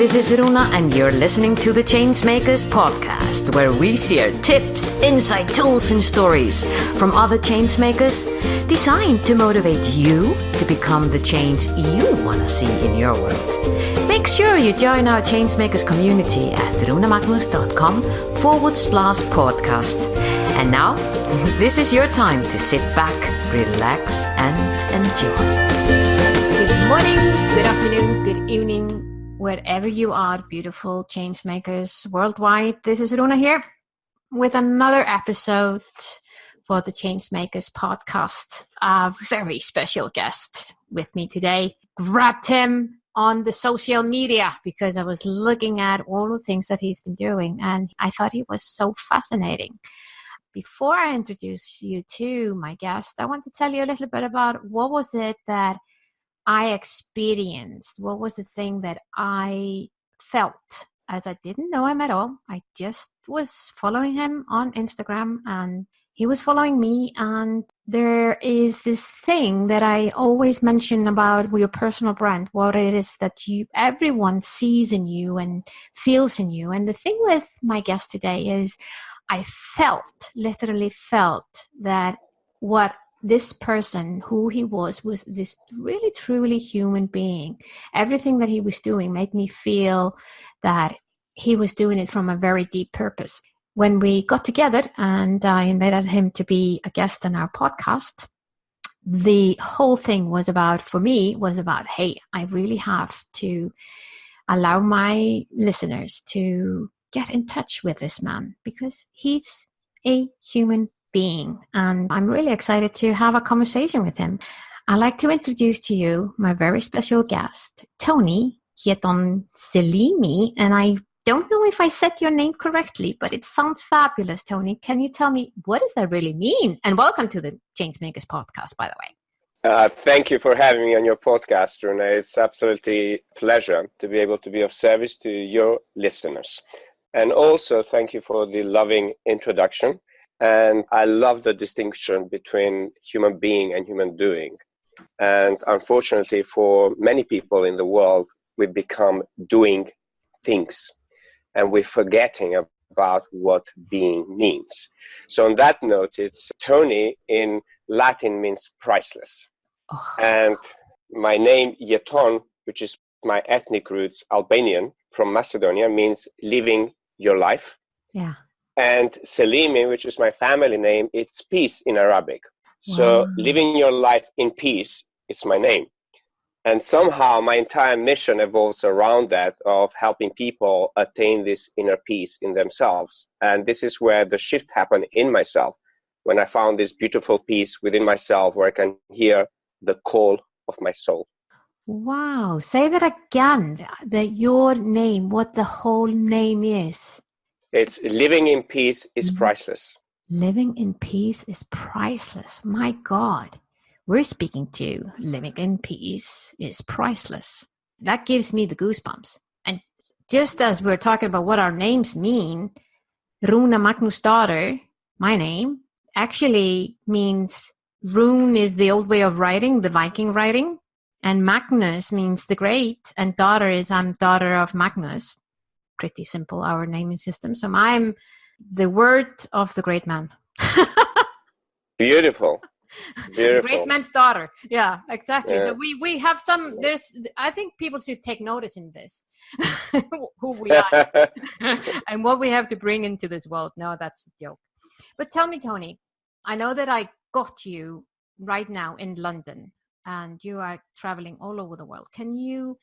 this is Runa and you're listening to the Changemakers podcast, where we share tips, insight, tools and stories from other changemakers designed to motivate you to become the change you want to see in your world. Make sure you join our Changemakers community at runamagnus.com/podcast. And now, this is your time to sit back, relax and enjoy. Good morning, good afternoon, good evening, wherever you are, beautiful changemakers worldwide. This is Runa here with another episode for the Changemakers podcast. A very special guest with me today. Grabbed him on the social media because I was looking at all the things that he's been doing and I thought he was so fascinating. Before I introduce you to my guest, I want to tell you a little bit about what was it that I experienced. What was the thing that I felt, as I didn't know him at all. I just was following him on Instagram and he was following me. And there is this thing that I always mention about your personal brand, what it is that everyone sees in you and feels in you. And the thing with my guest today is I literally felt that what this person, who he was this really, truly human being. Everything that he was doing made me feel that he was doing it from a very deep purpose. When we got together and I invited him to be a guest on our podcast, the whole thing was about, hey, I really have to allow my listeners to get in touch with this man because he's a human being, and I'm really excited to have a conversation with him. I'd like to introduce to you my very special guest, Tony Selimi, and I don't know if I said your name correctly, but it sounds fabulous, Tony. Can you tell me, what does that really mean? And welcome to the Changemakers podcast, by the way. Thank you for having me on your podcast, Runa. It's absolutely a pleasure to be able to be of service to your listeners. And also, thank you for the loving introduction. And I love the distinction between human being and human doing. And unfortunately, for many people in the world, we become doing things. And we're forgetting about what being means. So on that note, it's Tony in Latin means priceless. Oh. And my name, Yeton, which is my ethnic roots, Albanian, from Macedonia, means living your life. Yeah. And Selimi, which is my family name, it's peace in Arabic. Wow. So living your life in peace, it's my name. And somehow my entire mission evolves around that, of helping people attain this inner peace in themselves. And this is where the shift happened in myself, when I found this beautiful peace within myself where I can hear the call of my soul. Wow. Say that again, that your name, what the whole name is. It's living in peace is priceless. Living in peace is priceless. My God, we're speaking to living in peace is priceless. That gives me the goosebumps. And just as we're talking about what our names mean, Runa Magnus' daughter, my name, actually means Rune is the old way of writing, the Viking writing. And Magnus means the great. And daughter is I'm daughter of Magnus. Pretty simple, our naming system. So I'm the word of the great man. Beautiful. Great man's daughter. Yeah, exactly. Yeah. So we have I think people should take notice in this, who we are and what we have to bring into this world. No, that's a joke. But tell me, Tony, I know that I got you right now in London and you are traveling all over the world. Can you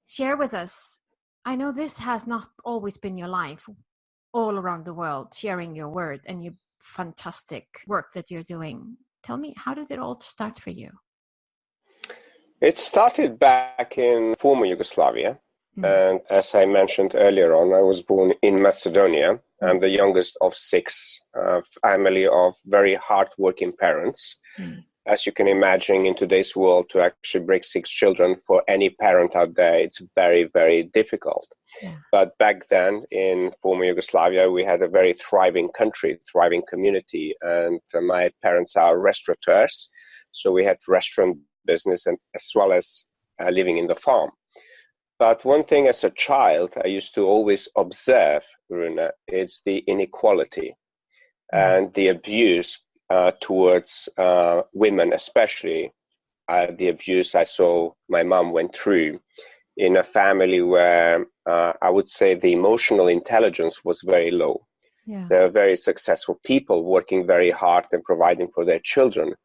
share with us, I know this has not always been your life, all around the world, sharing your word and your fantastic work that you're doing. Tell me, how did it all start for you? It started back in former Yugoslavia. And as I mentioned earlier on, I was born in Macedonia. I'm the youngest of 6, family of very hardworking parents. As you can imagine, in today's world, to actually break 6 children for any parent out there, it's very, very difficult. Yeah. But back then, in former Yugoslavia, we had a very thriving country, thriving community, and my parents are restaurateurs. So we had restaurant business and as well as living in the farm. But one thing as a child, I used to always observe, Runa, it's the inequality and the abuse towards women, especially the abuse I saw my mom went through in a family where I would say the emotional intelligence was very low. Yeah. They are very successful people working very hard and providing for their children.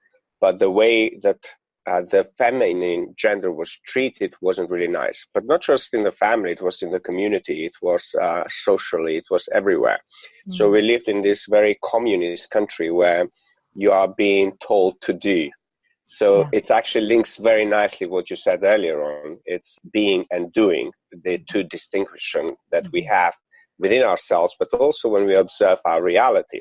But the way that the feminine gender was treated wasn't really nice. But not just in the family, it was in the community, it was socially, it was everywhere. So we lived in this very communist country where you are being told to do. So it actually links very nicely what you said earlier on. It's being and doing, the two distinction that we have within ourselves, but also when we observe our reality.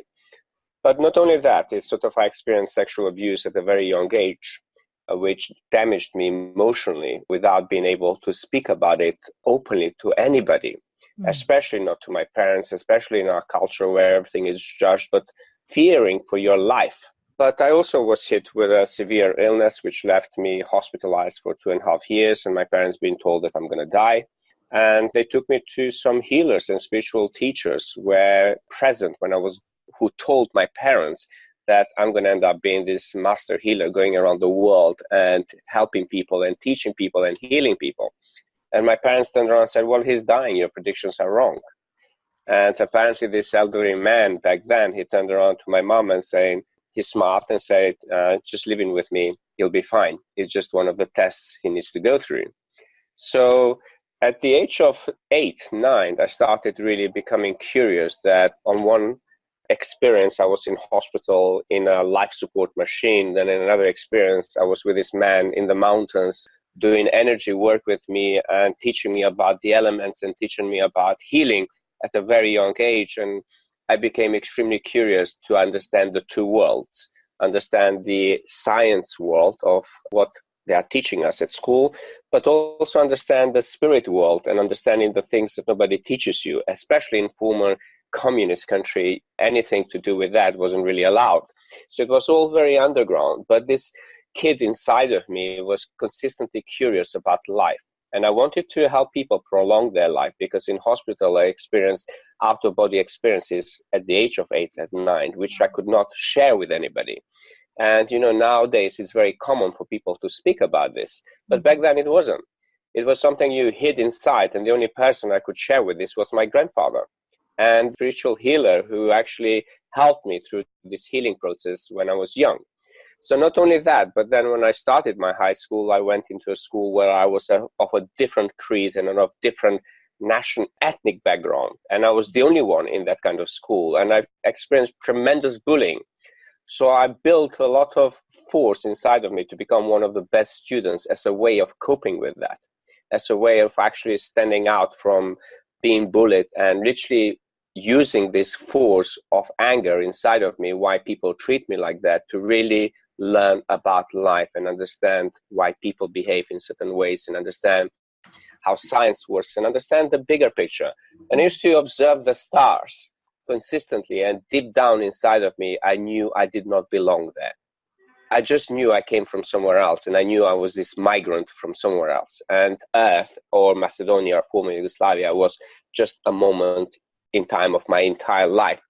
But not only that, it's sort of I experienced sexual abuse at a very young age, which damaged me emotionally without being able to speak about it openly to anybody, especially not to my parents, especially in our culture where everything is judged, but fearing for your life. But I also was hit with a severe illness, which left me hospitalized for 2.5 years, and my parents being told that I'm going to die. And they took me to some healers and spiritual teachers were present when I was, who told my parents that I'm going to end up being this master healer going around the world and helping people and teaching people and healing people. And my parents turned around and said, well, he's dying. Your predictions are wrong. And apparently this elderly man back then, he turned around to my mom and saying, he's smart and said, just living with me, he'll be fine. It's just one of the tests he needs to go through. So at the age of 8, 9, I started really becoming curious that on one experience, I was in hospital in a life support machine. Then in another experience, I was with this man in the mountains doing energy work with me and teaching me about the elements and teaching me about healing at a very young age. And I became extremely curious to understand the two worlds, understand the science world of what they are teaching us at school, but also understand the spirit world and understanding the things that nobody teaches you, especially in former communist country. Anything to do with that wasn't really allowed. So it was all very underground, but this kid inside of me was consistently curious about life. And I wanted to help people prolong their life because in hospital I experienced out-of-body experiences at the age of 8 and 9, which I could not share with anybody. And, nowadays it's very common for people to speak about this. But back then it wasn't. It was something you hid inside. And the only person I could share with this was my grandfather and spiritual healer who actually helped me through this healing process when I was young. So not only that, but then when I started my high school, I went into a school where I was of a different creed and of different national ethnic background. And I was the only one in that kind of school. And I experienced tremendous bullying. So I built a lot of force inside of me to become one of the best students as a way of coping with that, as a way of actually standing out from being bullied and literally using this force of anger inside of me, why people treat me like that, to really learn about life and understand why people behave in certain ways and understand how science works and understand the bigger picture. And I used to observe the stars consistently, and deep down inside of me, I knew I did not belong there. I just knew I came from somewhere else, and I knew I was this migrant from somewhere else. And Earth, or Macedonia, or former Yugoslavia, was just a moment in time of my entire life,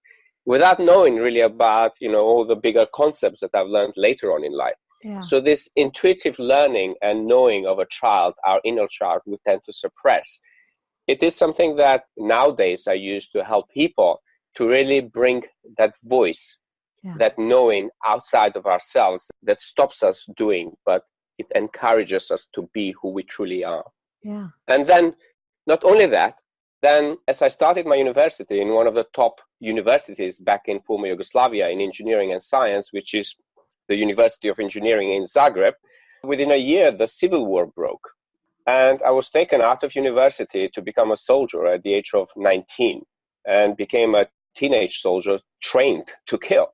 without knowing really about, all the bigger concepts that I've learned later on in life. Yeah. So this intuitive learning and knowing of a child, our inner child, we tend to suppress. It is something that nowadays I use to help people to really bring that voice, that knowing outside of ourselves that stops us doing, but it encourages us to be who we truly are. Yeah. And then not only that, then as I started my university in one of the top universities back in former Yugoslavia in engineering and science, which is the University of Engineering in Zagreb, within a year, the civil war broke. And I was taken out of university to become a soldier at the age of 19 and became a teenage soldier trained to kill.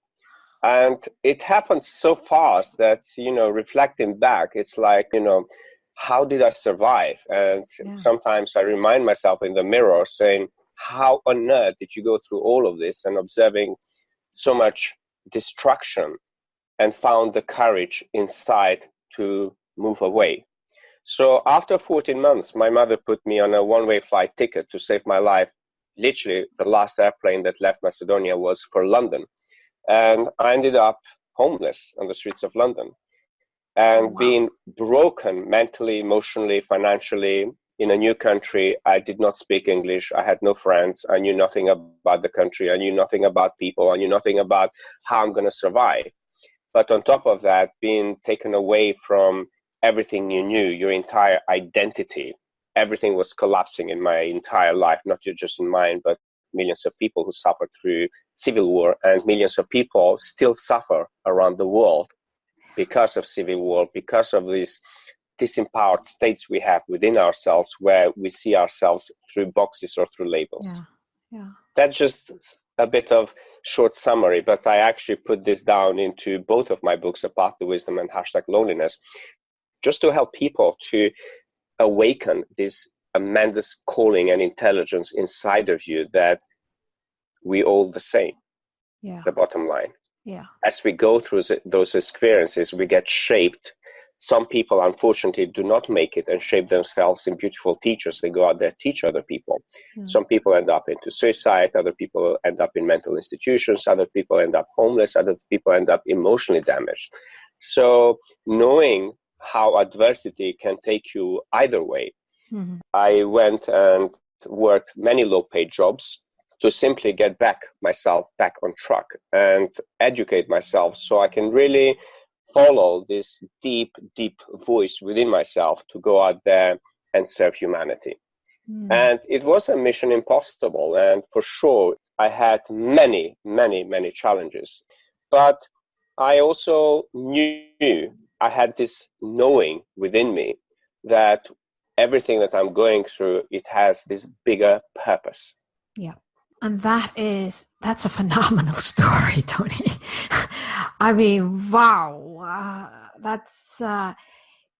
And it happened so fast that, reflecting back, it's like, how did I survive? And sometimes I remind myself in the mirror saying, how on earth did you go through all of this and observing so much destruction and found the courage inside to move away? So after 14 months, my mother put me on a one-way flight ticket to save my life. Literally, the last airplane that left Macedonia was for London. And I ended up homeless on the streets of London and being broken mentally, emotionally, financially in a new country. I did not speak English. I had no friends. I knew nothing about the country. I knew nothing about people. I knew nothing about how I'm going to survive. But on top of that, being taken away from everything you knew, your entire identity, everything was collapsing in my entire life, not just in mine, but millions of people who suffered through civil war, and millions of people still suffer around the world because of civil war, because of these disempowered states we have within ourselves, where we see ourselves through boxes or through labels. Yeah. That's just a bit of short summary, but I actually put this down into both of my books, A Path to Wisdom and #Loneliness, just to help people to awaken this tremendous calling and intelligence inside of you that we all the same. The bottom line. As we go through those experiences, we get shaped. Some people, unfortunately, do not make it and shape themselves in beautiful teachers. They go out there, teach other people. Some people end up into suicide. Other people end up in mental institutions. Other people end up homeless. Other people end up emotionally damaged. So knowing how adversity can take you either way, I went and worked many low-paid jobs to simply get myself back on track and educate myself so I can really follow this deep, deep voice within myself to go out there and serve humanity. And it was a mission impossible. And for sure, I had many, many, many challenges. But I also knew, I had this knowing within me that everything that I'm going through, it has this bigger purpose. Yeah. And that's a phenomenal story, Tony. I mean, wow. That's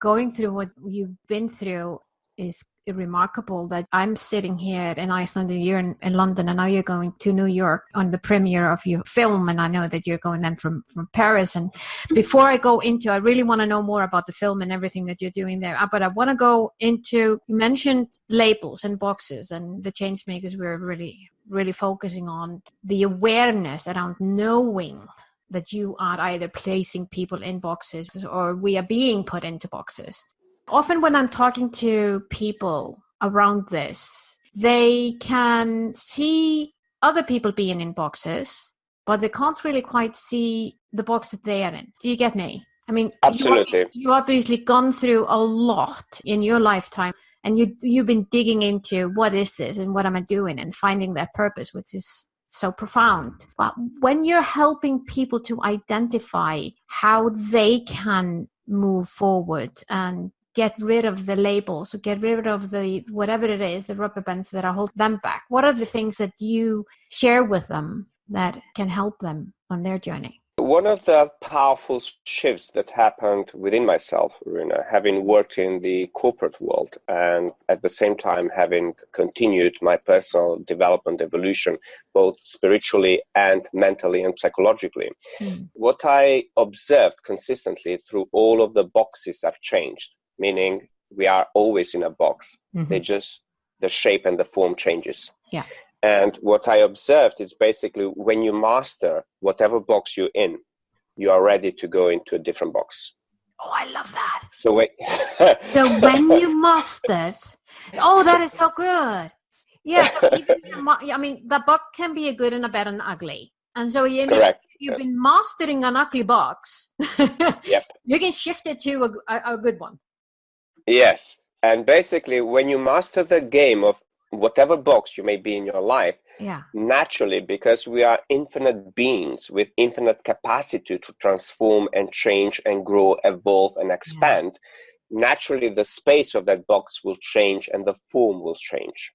going through what you've been through is remarkable. That I'm sitting here in Iceland and you're in London, and now you're going to New York on the premiere of your film. And I know that you're going then from Paris. And before I go into, I really want to know more about the film and everything that you're doing there. But I want to go into, you mentioned labels and boxes, and the change makers were really focusing on the awareness around knowing that you are either placing people in boxes or we are being put into boxes. Often when I'm talking to people around this, they can see other people being in boxes, but they can't really quite see the box that they are in. Do you get me? I mean, absolutely. You obviously gone through a lot in your lifetime, and you've been digging into what is this and what am I doing and finding that purpose, which is so profound. But when you're helping people to identify how they can move forward and get rid of the labels, or get rid of the whatever it is, the rubber bands that are holding them back, what are the things that you share with them that can help them on their journey? One of the powerful shifts that happened within myself, Runa, having worked in the corporate world and at the same time having continued my personal development evolution, both spiritually and mentally and psychologically, what I observed consistently through all of the boxes I've changed, meaning we are always in a box. They just, the shape and the form changes. Yeah. And what I observed is basically when you master whatever box you're in, you are ready to go into a different box. Oh, I love that. So when you mastered, that is so good. Yeah, so even I mean, the box can be a good and a bad and ugly. And so you've been mastering an ugly box. You can shift it to a good one. Yes. And basically, when you master the game of whatever box you may be in your life, naturally, because we are infinite beings with infinite capacity to transform and change and grow, evolve and expand, naturally the space of that box will change and the form will change.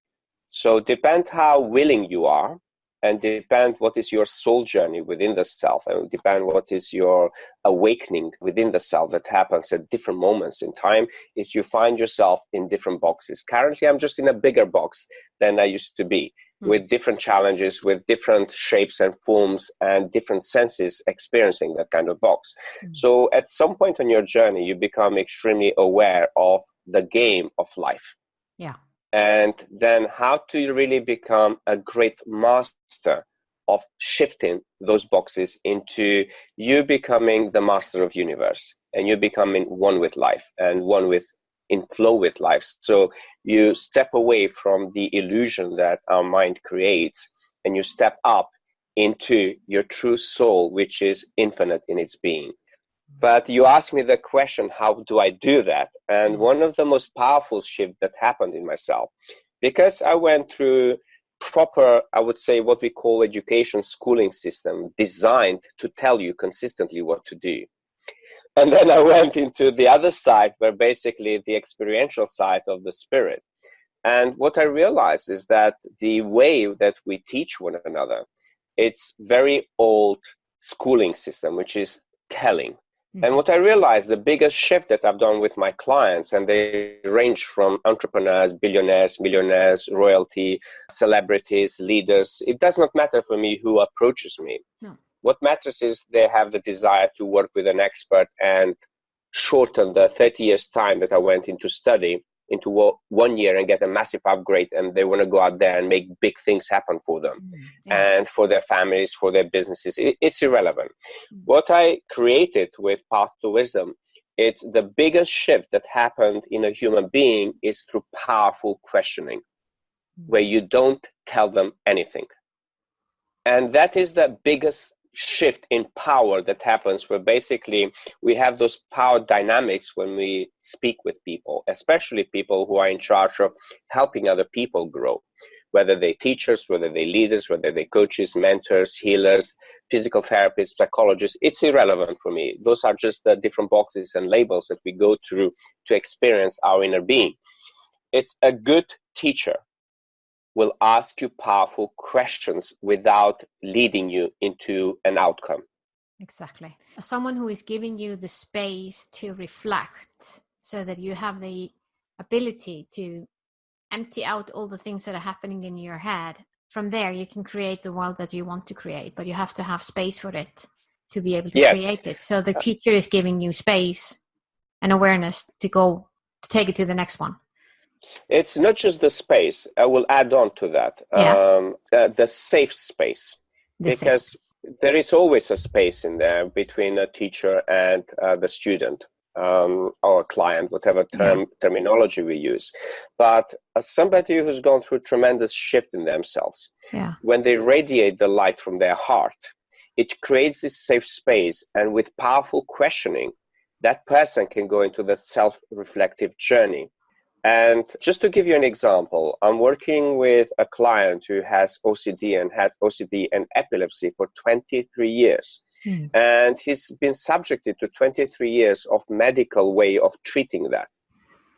So depend how willing you are, and depend what is your soul journey within the self, and depend what is your awakening within the self that happens at different moments in time, is you find yourself in different boxes. Currently, I'm just in a bigger box than I used to be, with different challenges, with different shapes and forms and different senses experiencing that kind of box. So at some point on your journey, you become extremely aware of the game of life. Yeah. And then how to really become a great master of shifting those boxes into you becoming the master of universe, and you becoming one with life and one with in flow with life. So you step away from the illusion that our mind creates, and you step up into your true soul, which is infinite in its being. But you asked me the question, how do I do that? And one of the most powerful shifts that happened in myself, because I went through proper, I would say, what we call education schooling system designed to tell you consistently what to do. And then I went into the other side, where basically the experiential side of the spirit. And what I realized is that the way that we teach one another, it's very old schooling system, which is telling. And what I realized, the biggest shift that I've done with my clients, and they range from entrepreneurs, billionaires, millionaires, royalty, celebrities, leaders. It does not matter for me who approaches me. No. What matters is they have the desire to work with an expert and shorten the 30 years time that I went into study into 1 year and get a massive upgrade, and they want to go out there and make big things happen for them and for their families, for their businesses. It's irrelevant. What I created with Path to Wisdom, it's the biggest shift that happened in a human being is through powerful questioning, where you don't tell them anything. And that is the biggest shift in power that happens, where basically we have those power dynamics when we speak with people, especially people who are in charge of helping other people grow, whether they're teachers, whether they're leaders, whether they're coaches, mentors, healers, physical therapists, psychologists. It's irrelevant for me. Those are just the different boxes and labels that we go through to experience our inner being. It's a good teacher will ask you powerful questions without leading you into an outcome. Exactly. Someone who is giving you the space to reflect, so that you have the ability to empty out all the things that are happening in your head. From there, you can create the world that you want to create, but you have to have space for it to be able to create it. So the teacher is giving you space and awareness to take it to the next one. It's not just the space. I will add on to that. The safe space. Because there is always a space in there between a teacher and the student or client, whatever terminology we use. But as somebody who's gone through tremendous shift in themselves, when they radiate the light from their heart, it creates this safe space. And with powerful questioning, that person can go into the self-reflective journey. And just to give you an example, I'm working with a client who has OCD and had OCD and epilepsy for 23 years. And he's been subjected to 23 years of medical way of treating that.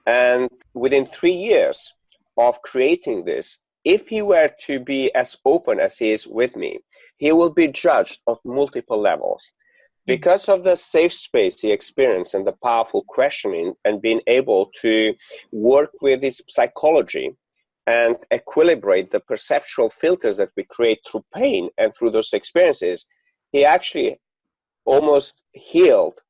And within 3 years of creating this, if he were to be as open as he is with me, he will be judged at multiple levels. Because of the safe space he experienced and the powerful questioning and being able to work with his psychology and equilibrate the perceptual filters that we create through pain and through those experiences, he actually almost healed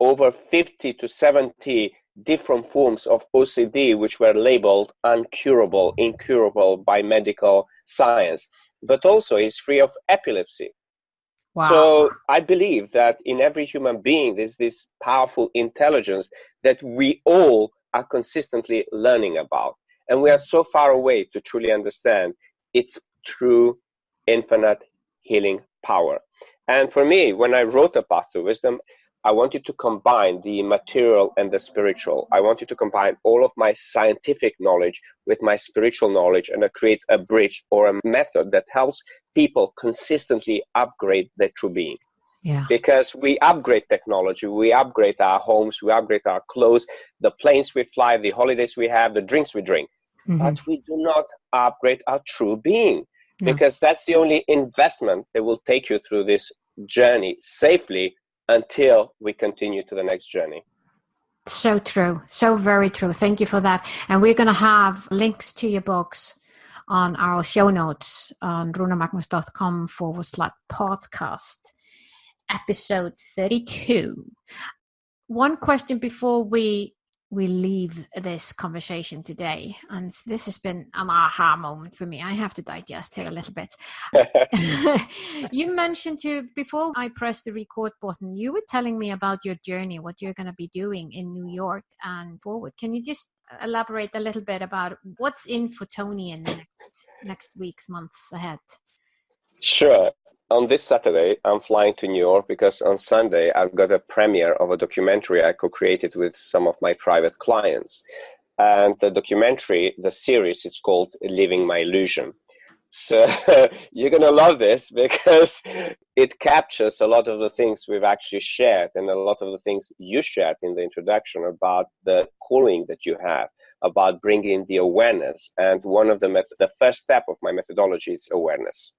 over 50 to 70 different forms of OCD, which were labeled uncurable, incurable by medical science. But also he's free of epilepsy. Wow. So I believe that in every human being, there's this powerful intelligence that we all are consistently learning about. And we are so far away to truly understand its true infinite healing power. And for me, when I wrote A Path to Wisdom, I wanted to combine the material and the spiritual. I wanted to combine all of my scientific knowledge with my spiritual knowledge and create a bridge or a method that helps people consistently upgrade their true being. Because we upgrade technology, we upgrade our homes, we upgrade our clothes, the planes we fly, the holidays we have, the drinks we drink. But we do not upgrade our true being, because that's the only investment that will take you through this journey safely until we continue to the next journey. So true. So very true. Thank you for that. And we're going to have links to your books on our show notes on runamagnus.com/podcast, episode 32. One question before we we leave this conversation today. And this has been an aha moment for me. I have to digest it a little bit. You mentioned before I pressed the record button, you were telling me about your journey, what you're going to be doing in New York and forward. Can you just elaborate a little bit about what's in for Tony in the next weeks, months ahead? Sure. On this Saturday, I'm flying to New York because on Sunday, I've got a premiere of a documentary I co-created with some of my private clients. And the documentary, the series, it's called Living My Illusion. So you're going to love this because it captures a lot of the things we've actually shared and a lot of the things you shared in the introduction about the calling that you have, about bringing the awareness. And one of the first step of my methodology is awareness.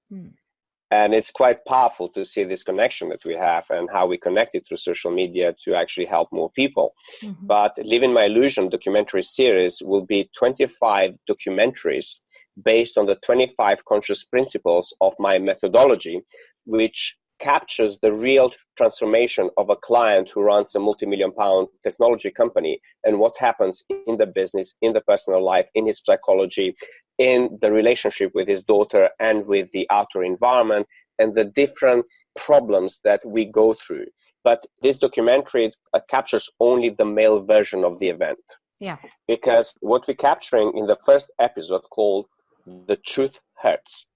And it's quite powerful to see this connection that we have and how we connect it through social media to actually help more people. But Living My Illusion documentary series will be 25 documentaries based on the 25 conscious principles of my methodology, which captures the real transformation of a client who runs a multi-million-pound technology company and what happens in the business, in the personal life, in his psychology, in the relationship with his daughter and with the outer environment, and the different problems that we go through. But this documentary captures only the male version of the event. Yeah. Because what we're capturing in the first episode called The Truth Hurts.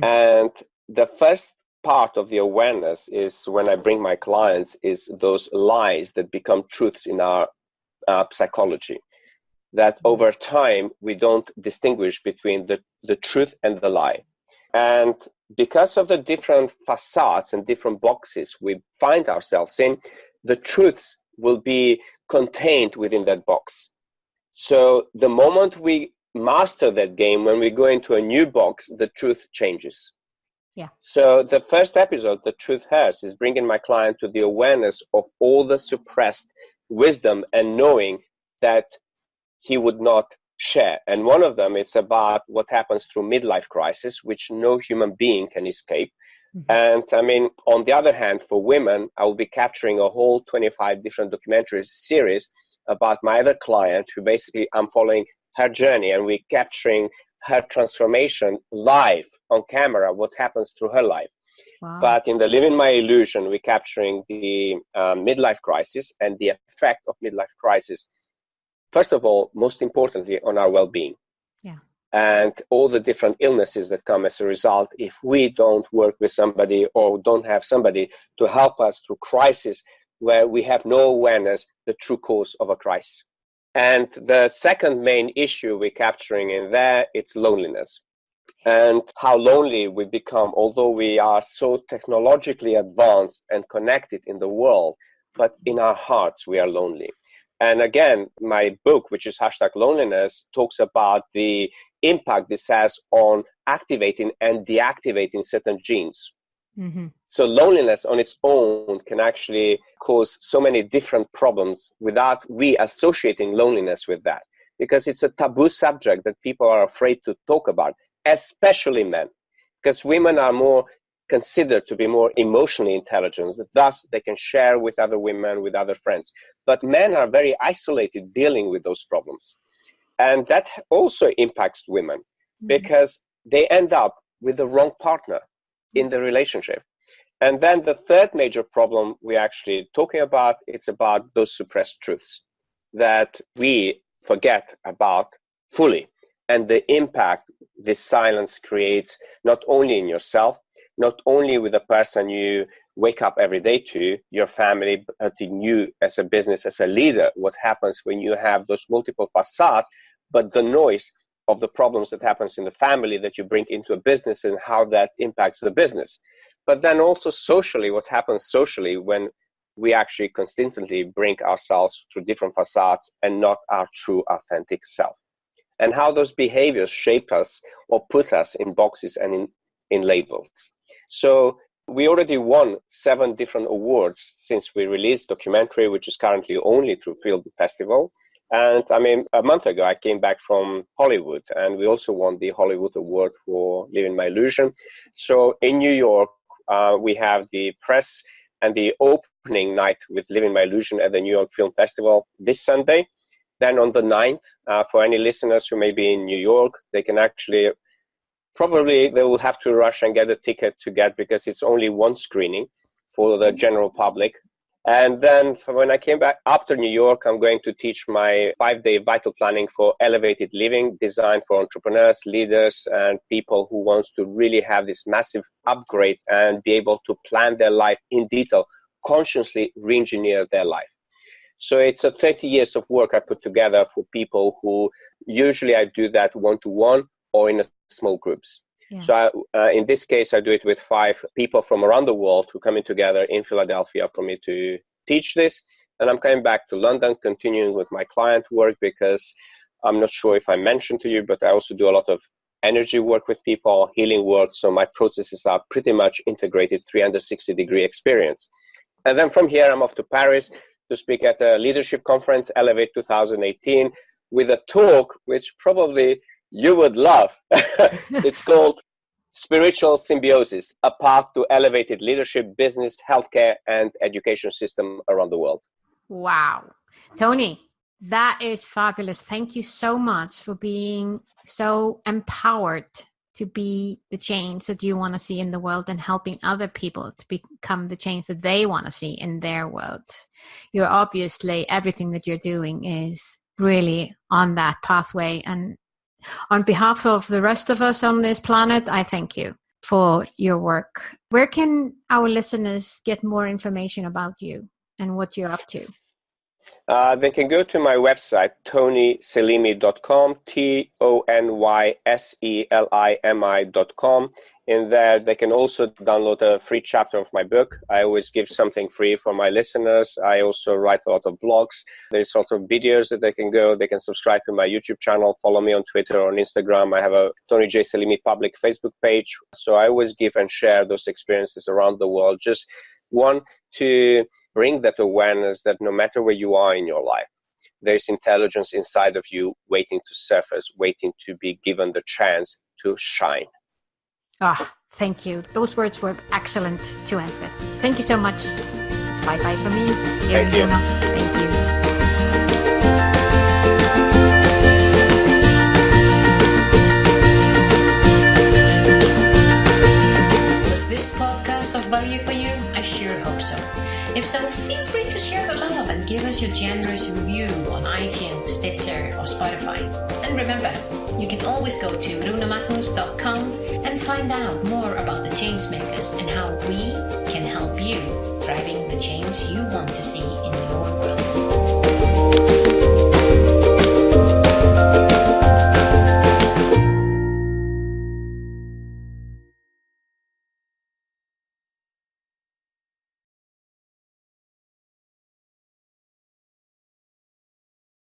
And the first part of the awareness is when I bring my clients is those lies that become truths in our psychology. That over time, we don't distinguish between the truth and the lie. And because of the different facades and different boxes we find ourselves in, the truths will be contained within that box. So the moment we master that game, when we go into a new box, the truth changes. Yeah. So the first episode, The Truth Hurts, is bringing my client to the awareness of all the suppressed wisdom and knowing that he would not share. And one of them is about what happens through midlife crisis, which no human being can escape. And I mean, on the other hand, for women, I will be capturing a whole 25 different documentary series about my other client who basically I'm following her journey and we're capturing her transformation live on camera, what happens through her life. Wow. But in the Living My Illusion, we're capturing the midlife crisis and the effect of midlife crisis. First of all, most importantly, on our well-being. Yeah. And all the different illnesses that come as a result if we don't work with somebody or don't have somebody to help us through crisis where we have no awareness, the true cause of a crisis. And the second main issue we're capturing in there, it's loneliness. And how lonely we become, although we are so technologically advanced and connected in the world, but in our hearts we are lonely. And again, my book, which is #loneliness, talks about the impact this has on activating and deactivating certain genes. So loneliness on its own can actually cause so many different problems without we associating loneliness with that, because it's a taboo subject that people are afraid to talk about, especially men, because women are more considered to be more emotionally intelligent. Thus, they can share with other women, with other friends. But men are very isolated dealing with those problems. And that also impacts women because they end up with the wrong partner in the relationship. And then the third major problem we're actually talking about, it's about those suppressed truths that we forget about fully and the impact this silence creates not only in yourself, not only with the person you wake up every day to, your family, but in you as a business, as a leader, what happens when you have those multiple facades, but the noise of the problems that happens in the family that you bring into a business and how that impacts the business. But then also socially, what happens socially when we actually constantly bring ourselves through different facades and not our true authentic self. And how those behaviors shape us or put us in boxes and in labels. So we already won 7 different awards since we released documentary, which is currently only through Film Festival. And I mean, a month ago, I came back from Hollywood and we also won the Hollywood Award for Living My Illusion. So in New York, we have the press and the opening night with Living My Illusion at the New York Film Festival this Sunday. Then on the 9th, for any listeners who may be in New York, they can actually, probably they will have to rush and get a ticket to get, because it's only one screening for the general public. And then when I came back after New York, I'm going to teach my 5-day vital planning for elevated living, designed for entrepreneurs, leaders, and people who want to really have this massive upgrade and be able to plan their life in detail, consciously re-engineer their life. So it's a 30 years of work I put together for people who usually I do that one-to-one or in small groups. Yeah. So in this case, I do it with 5 people from around the world who come in together in Philadelphia for me to teach this. And I'm coming back to London, continuing with my client work, because I'm not sure if I mentioned to you, but I also do a lot of energy work with people, healing work. So my processes are pretty much integrated 360-degree experience. And then from here, I'm off to Paris to speak at a leadership conference, Elevate 2018, with a talk which probably you would love. It's called Spiritual Symbiosis, a path to elevated leadership, business, healthcare, and education system around the world. Wow. Tony, that is fabulous. Thank you so much for being so empowered to be the change that you want to see in the world and helping other people to become the change that they want to see in their world. You're obviously, everything that you're doing is really on that pathway. And on behalf of the rest of us on this planet, I thank you for your work. Where can our listeners get more information about you and what you're up to? They can go to my website, tonyselimi.com, TonySelimi.com. In there, they can also download a free chapter of my book. I always give something free for my listeners. I also write a lot of blogs. There's also videos that they can subscribe to my YouTube channel, follow me on Twitter or on Instagram. I have a Tony J. Selimi public Facebook page. So I always give and share those experiences around the world. Just one, to bring that awareness that no matter where you are in your life, there's intelligence inside of you waiting to surface, waiting to be given the chance to shine. Thank you. Those words were excellent to end with. Thank you so much. It's bye-bye from me. Thank you. Thank you. Was this podcast of value for you? I sure hope so. If so, feel free to share the love and give us your generous review on iTunes, Stitcher, or Spotify. And remember, you can always go to runamagnus.com and find out more about the Changemakers and how we can help you